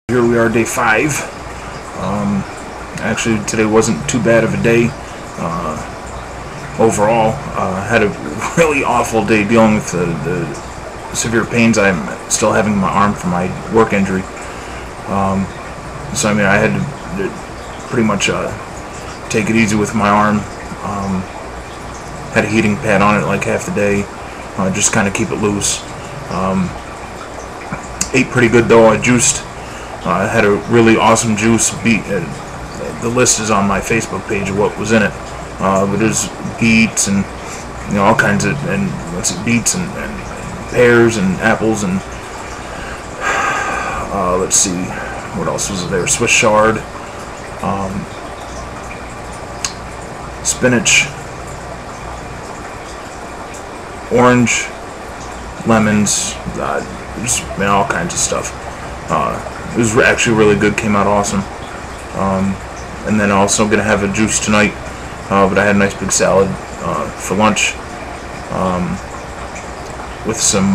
Here we are, day 5. Actually, today wasn't too bad of a day overall. Had a really awful day dealing with the severe pains I'm still having in my arm from my work injury. So I mean, I had to pretty much take it easy with my arm. Had a heating pad on it like half the day, just kind of keep it loose. Ate pretty good though. I juiced. I had a really awesome juice. The list is on my Facebook page of what was in it. But there's beets and all kinds of beets and pears and apples and let's see what else was there. Swiss chard, spinach, orange, lemons, just all kinds of stuff. It was actually really good, came out awesome. And then also going to have a juice tonight, but I had a nice big salad for lunch with some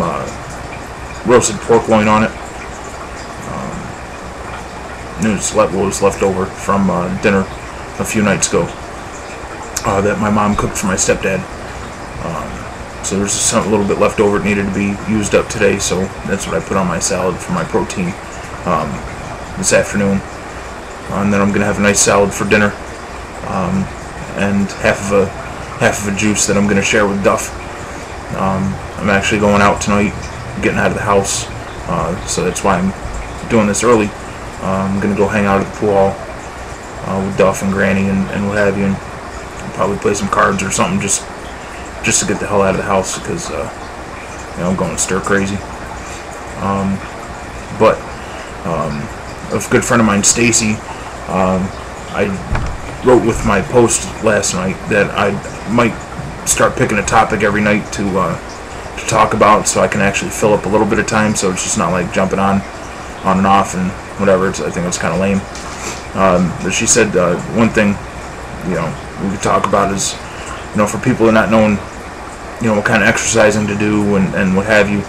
roasted pork loin on it. And it was what was left over from dinner a few nights ago that my mom cooked for my stepdad. So there's a little bit left over. It needed to be used up today, so that's what I put on my salad for my protein this afternoon. And then I'm gonna have a nice salad for dinner, and half of a juice that I'm gonna share with Duff. I'm actually going out tonight, getting out of the house, so that's why I'm doing this early. I'm gonna go hang out at the pool hall with Duff and Granny and what have you, and probably play some cards or something just to get the hell out of the house, because I'm going stir crazy. But a good friend of mine, Stacy, I wrote with my post last night that I might start picking a topic every night to talk about, so I can actually fill up a little bit of time, so it's just not like jumping on and off and whatever. I think it's kind of lame. But she said one thing we could talk about is for people that are not knowing what kind of exercising to do and what have you.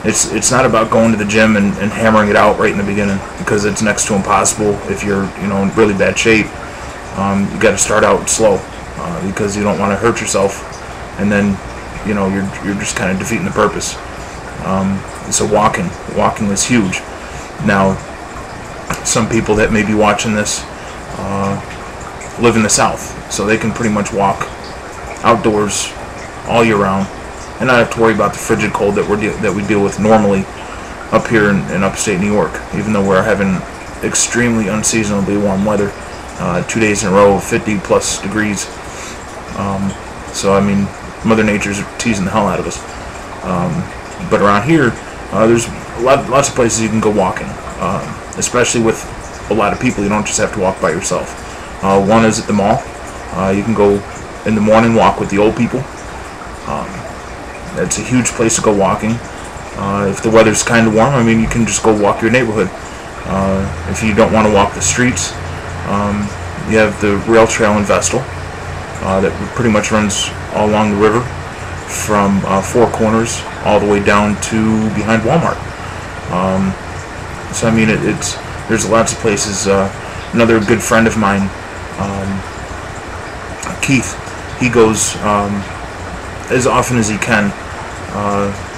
It's not about going to the gym and hammering it out right in the beginning, because it's next to impossible if you're in really bad shape. You got to start out slow, because you don't want to hurt yourself, and then you're just kind of defeating the purpose. So walking is huge. Now, some people that may be watching this live in the South, so they can pretty much walk outdoors all year round and not have to worry about the frigid cold that we deal with normally up here in upstate New York, even though we're having extremely unseasonably warm weather, 2 days in a row of 50 plus degrees. So I mean, Mother Nature's teasing the hell out of us. But around here, there's lots of places you can go walking, especially with a lot of people. You don't just have to walk by yourself. One is at the mall. You can go in the morning, walk with the old people. It's a huge place to go walking. If the weather's kind of warm, I mean, you can just go walk your neighborhood. If you don't want to walk the streets, you have the rail trail in Vestal that pretty much runs all along the river from Four Corners all the way down to behind Walmart. So I mean, there's lots of places. Another good friend of mine, Keith, he goes as often as he can,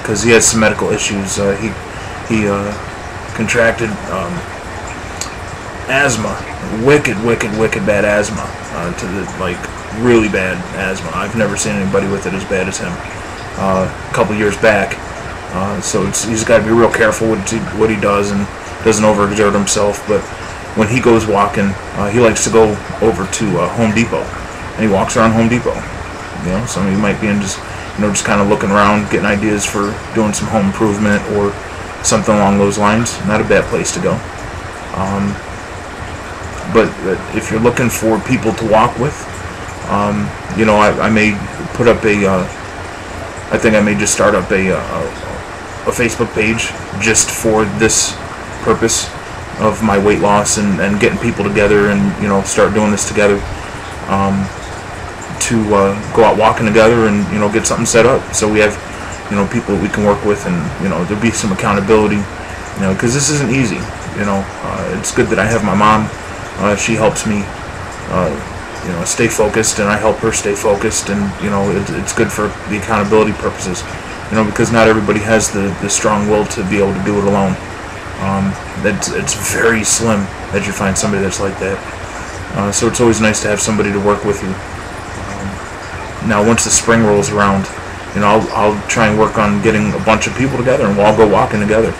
because he has some medical issues. He contracted asthma, wicked bad asthma, to the really bad asthma. I've never seen anybody with it as bad as him. A couple years back, so he's got to be real careful what he does and doesn't overexert himself. But when he goes walking, he likes to go over to Home Depot, and he walks around Home Depot. So he might be in just kind of looking around, getting ideas for doing some home improvement or something along those lines. Not a bad place to go. But if you're looking for people to walk with, I may put up I think I may just start up a Facebook page just for this purpose of my weight loss and getting people together and start doing this together. To go out walking together and get something set up, so we have people that we can work with, and there'll be some accountability, because this isn't easy. It's good that I have my mom. She helps me, stay focused, and I help her stay focused, and it's good for the accountability purposes, because not everybody has the strong will to be able to do it alone. It's very slim that you find somebody that's like that. So it's always nice to have somebody to work with you. Now, once the spring rolls around, I'll try and work on getting a bunch of people together, and we'll all go walking together.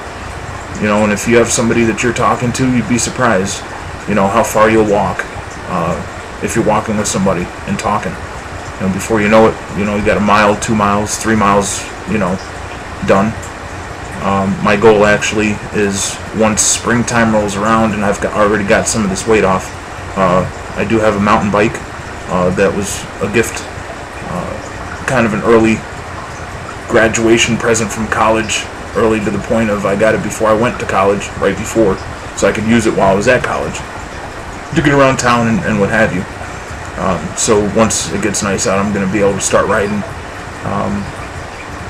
And if you have somebody that you're talking to, you'd be surprised, how far you'll walk if you're walking with somebody and talking. Before you know it, you got a mile, 2 miles, 3 miles, done. My goal actually is, once springtime rolls around and I've already got some of this weight off, I do have a mountain bike that was a gift, kind of an early graduation present from college, early to the point of I got it before I went to college, right before, so I could use it while I was at college to get around town and what have you. So once it gets nice out, I'm going to be able to start riding,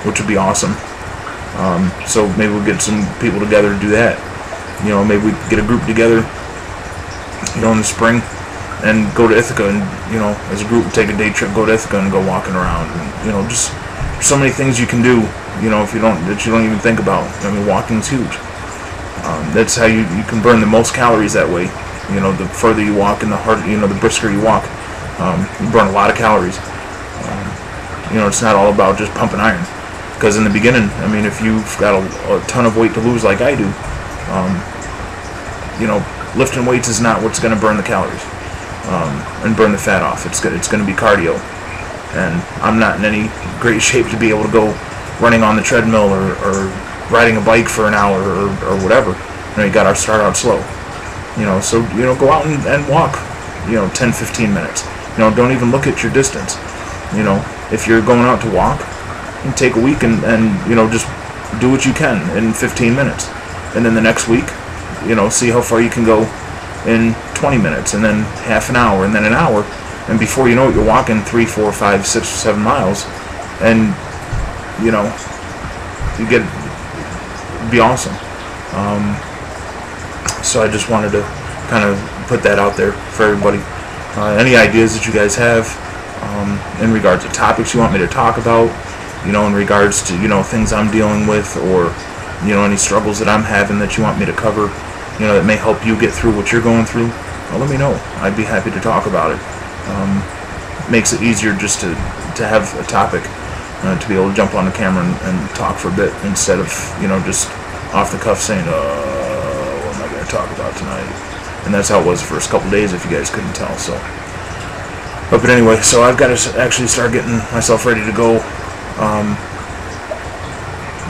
which would be awesome. So maybe we'll get some people together to do that. Maybe we get a group together, in the spring, and go to Ithaca, and as a group take a day trip, go to Ithaca and go walking around, and just so many things you can do, if you don't even think about. I mean, walking's huge. That's how you can burn the most calories that way. The further you walk and the harder, the brisker you walk, you burn a lot of calories. It's not all about just pumping iron. Because in the beginning, I mean, if you've got a ton of weight to lose like I do, lifting weights is not what's going to burn the calories and burn the fat off. It's going to be cardio. And I'm not in any great shape to be able to go running on the treadmill or riding a bike for an hour or whatever. You got to start out slow. So go out and walk, 10-15 minutes. Don't even look at your distance. If you're going out to walk, and take a week and just do what you can in 15 minutes, and then the next week, see how far you can go in 20 minutes, and then half an hour, and then an hour, and before you know it, you're walking 3, 4, 5, 6, or 7 miles, and it'd be awesome. So I just wanted to kind of put that out there for everybody. Any ideas that you guys have in regards to topics you want me to talk about, in regards to, things I'm dealing with, or, any struggles that I'm having that you want me to cover, that may help you get through what you're going through, well, let me know. I'd be happy to talk about it. Makes it easier just to have a topic, to be able to jump on the camera and talk for a bit, instead of, just off the cuff saying, what am I going to talk about tonight? And that's how it was the first couple days, if you guys couldn't tell. So, but anyway, so I've got to actually start getting myself ready to go,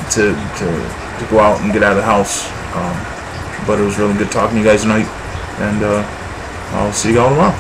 to go out and get out of the house. But it was really good talking to you guys tonight, and I'll see you all tomorrow.